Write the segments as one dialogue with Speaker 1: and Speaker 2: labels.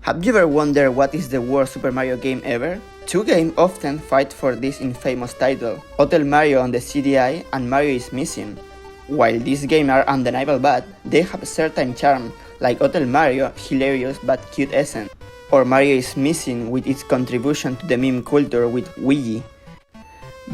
Speaker 1: Have you ever wondered what is the worst Super Mario game ever? Two games often fight for this infamous title, Hotel Mario on the CDI and Mario is Missing. While these games are undeniable bad, they have a certain charm, like Hotel Mario, hilarious but cute essence, or Mario is Missing with its contribution to the meme culture with Wii.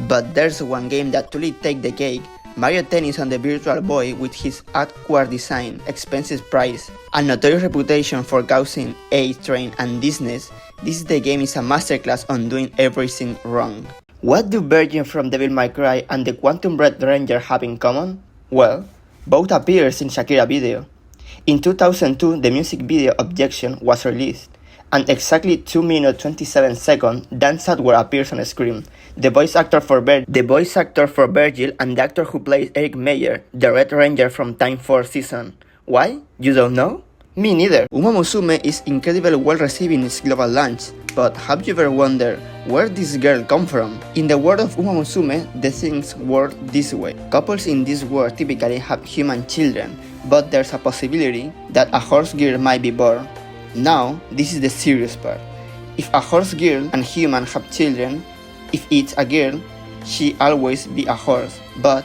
Speaker 1: But there's one game that truly takes the cake, Mario Tennis on the Virtual Boy with his awkward design, expensive price, and notorious reputation for causing A-Train and dizziness. This game is a masterclass on doing everything wrong. What do Virgin from Devil May Cry and the Quantum Bread Ranger have in common? Well, both appears in Shakira video. In 2002, the music video Objection was released, and exactly 2 minutes 27 seconds, dance software appears on screen. The voice actor for Virgil and the actor who plays Eric Meyer, the Red Ranger from Time Force season. Why? You don't know? Me neither. Uma Musume is incredibly well received in its global launch, but have you ever wondered where this girl come from? In the world of Uma Musume, the things work this way. Couples in this world typically have human children, but there's a possibility that a horse girl might be born. Now, this is the serious part. If a horse girl and human have children, if it's a girl, she always be a horse, but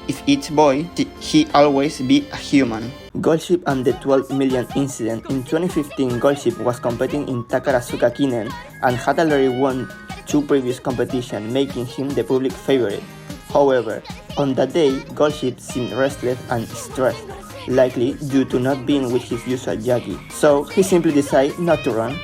Speaker 1: if it's boy, he always be a human. Goldship and the 12 million incident. In 2015, Goldship was competing in Takarazuka Kinen and had already won 2 previous competitions, making him the public favorite. However, on that day, Goldship seemed restless and stressed, likely due to not being with his usual jockey, so he simply decided not to run.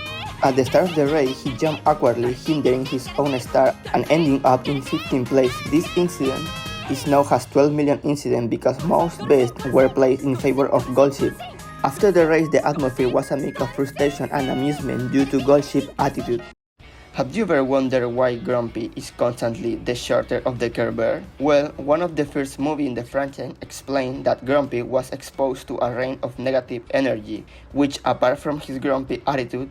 Speaker 1: At the start of the race, he jumped awkwardly, hindering his own start and ending up in 15th place. This incident is now has 12 million incident because most bets were placed in favor of Goldship. After the race, the atmosphere was a mix of frustration and amusement due to Goldship's attitude. Have you ever wondered why Grumpy is constantly the shorter of the Care Bear? Well, one of the first movies in the franchise explained that Grumpy was exposed to a rain of negative energy, which apart from his grumpy attitude,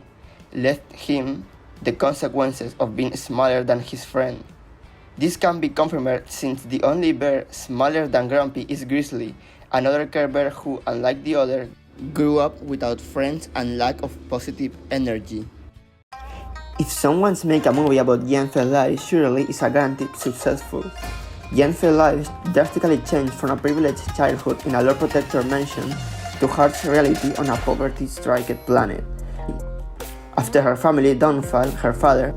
Speaker 1: left him the consequences of being smaller than his friend. This can be confirmed since the only bear smaller than Grumpy is Grizzly, another Care Bear who, unlike the other, grew up without friends and lack of positive energy. If someone's make a movie about Yenfei life, surely it's a guaranteed successful. Yenfei life drastically changed from a privileged childhood in a Lord Protector mansion to harsh reality on a poverty-stricken planet. After her family downfall, her father,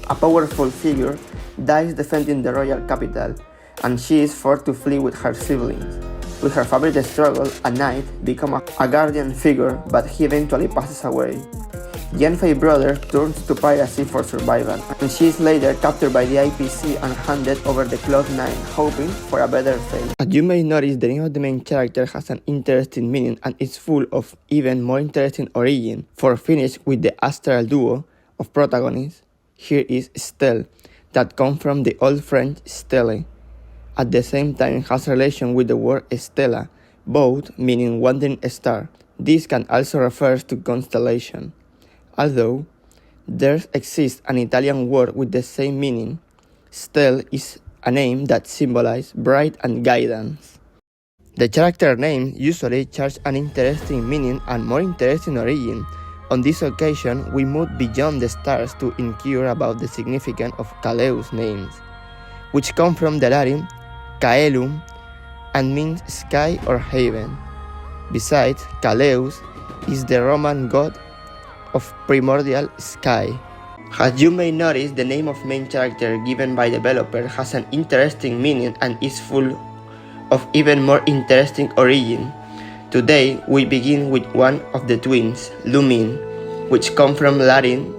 Speaker 1: a powerful figure, dies defending the royal capital, and she is forced to flee with her siblings. With her family struggle, a knight becomes a guardian figure, but he eventually passes away. Yenfei's brother turns to piracy for survival, and she is later captured by the IPC and handed over the Cloud9, hoping for a better fate. As you may notice, the name of the main character has an interesting meaning and is full of even more interesting origin. For finish with the astral duo of protagonists, here is Stelle, that comes from the old French stelle. At the same time has relation with the word stella, both meaning wandering star. This can also refer to constellation. Although there exists an Italian word with the same meaning, Stelle is a name that symbolizes bright and guidance. The character name usually carries an interesting meaning and more interesting origin. On this occasion, we move beyond the stars to inquire about the significance of Caelus names, which come from the Latin caelum and means sky or heaven. Besides, Caelus is the Roman god of primordial sky. As you may notice, the name of main character given by developer has an interesting meaning and is full of even more interesting origin. Today, we begin with one of the twins, Lumin, which come from Latin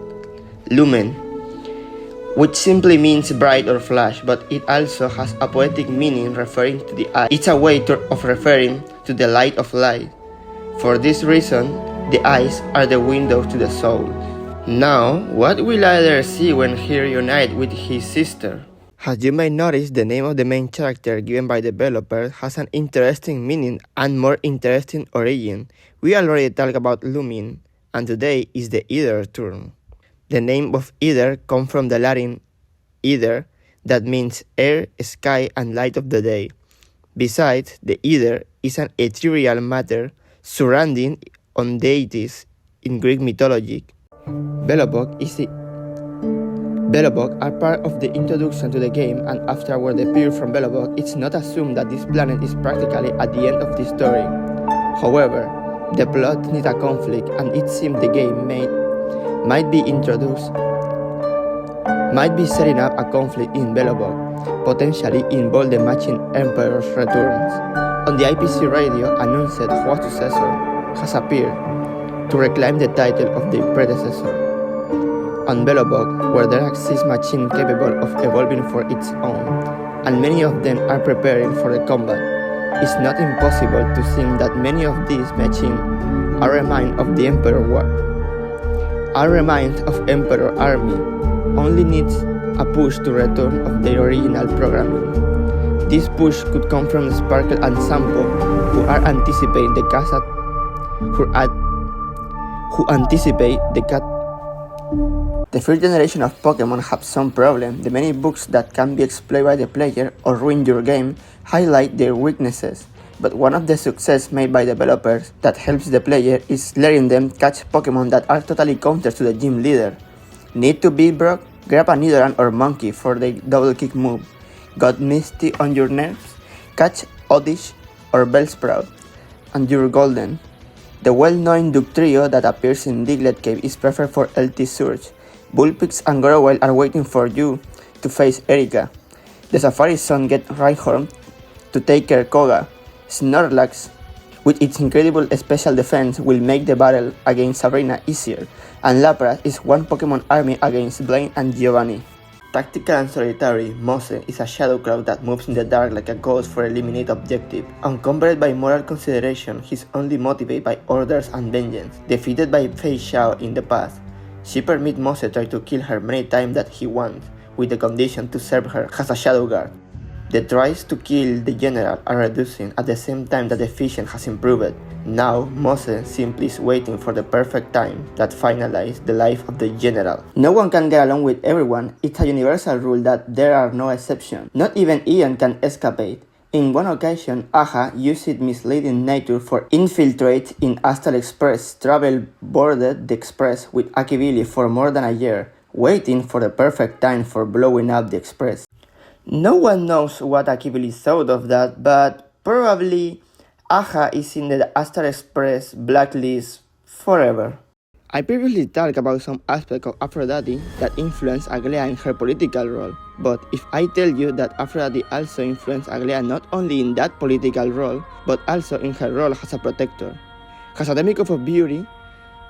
Speaker 1: lumen, which simply means bright or flash, but it also has a poetic meaning referring to the eye. It's a way of referring to the light of light. For this reason, the eyes are the windows to the soul. Now, what will Tyler see when he reunites with his sister? As you may notice, the name of the main character given by the developer has an interesting meaning and more interesting origin. We already talked about Lumin, and today is the Ether turn. The name of Ether comes from the Latin ether, that means air, sky, and light of the day. Besides, the ether is an ethereal matter surrounding on deities in Greek mythology. Belobog are part of the introduction to the game, and afterward they appear from Belobog. It's not assumed that this planet is practically at the end of the story. However, the plot needs a conflict, and it seems the game might be setting up a conflict in Belobog, potentially involve the Machine Emperor's returns. On the IPC radio announced whose successor has appeared to reclaim the title of their predecessor. On Belobog, where there exists machines capable of evolving for its own, and many of them are preparing for the combat, it's not impossible to think that many of these machines are remind of the Emperor army, only needs a push to return of their original programming. This push could come from Sparkle and Sampo, who anticipate the first generation of Pokemon have some problem. The many bugs that can be exploited by the player or ruin your game highlight their weaknesses. But one of the success made by developers that helps the player is letting them catch Pokemon that are totally counter to the gym leader. Need to be Brock? Grab a Nidoran or Monkey for the double kick move. Got Misty on your nerves? Catch Oddish or Bellsprout and you're golden. The well-known Duke trio that appears in Diglett Cave is preferred for LT Surge. Bullpix and Growlithe are waiting for you to face Erika. The Safari Zone get Rhyhorn to take care Koga. Snorlax, with its incredible special defense, will make the battle against Sabrina easier, and Lapras is one Pokemon army against Blaine and Giovanni. Tactical and solitary, Mose is a shadow cloud that moves in the dark like a ghost for eliminate objective. Uncumbered by moral consideration, he's only motivated by orders and vengeance. Defeated by Fei Xiao in the past, she permits Mose try to kill her many times that he wants, with the condition to serve her as a shadow guard. The tries to kill the general are reducing at the same time that the efficiency has improved. Now, Mose simply is waiting for the perfect time that finalizes the life of the general. No one can get along with everyone. It's a universal rule that there are no exceptions. Not even Ian can escape. In one occasion, Aha used its misleading nature for infiltrate in Astral Express, boarded the express with Akibili for more than a year, waiting for the perfect time for blowing up the express. No one knows what Akibili thought of that, but probably Aha is in the Astral Express blacklist forever. I previously talked about some aspects of Aphrodite that influenced Aglea in her political role, but if I tell you that Aphrodite also influenced Aglea not only in that political role, but also in her role as a protector. As a demigod of beauty,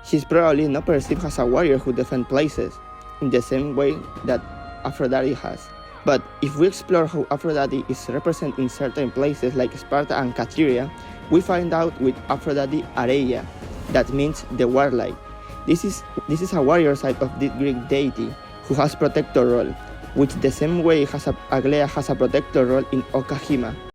Speaker 1: she's probably not perceived as a warrior who defends places, in the same way that Aphrodite has. But if we explore how Aphrodite is represented in certain places like Sparta and Cateria, we find out with Aphrodite Areia, that means the warlike. This is a warrior side of the Greek deity who has protector role, which the same way Aglea has a protector role in Okahima.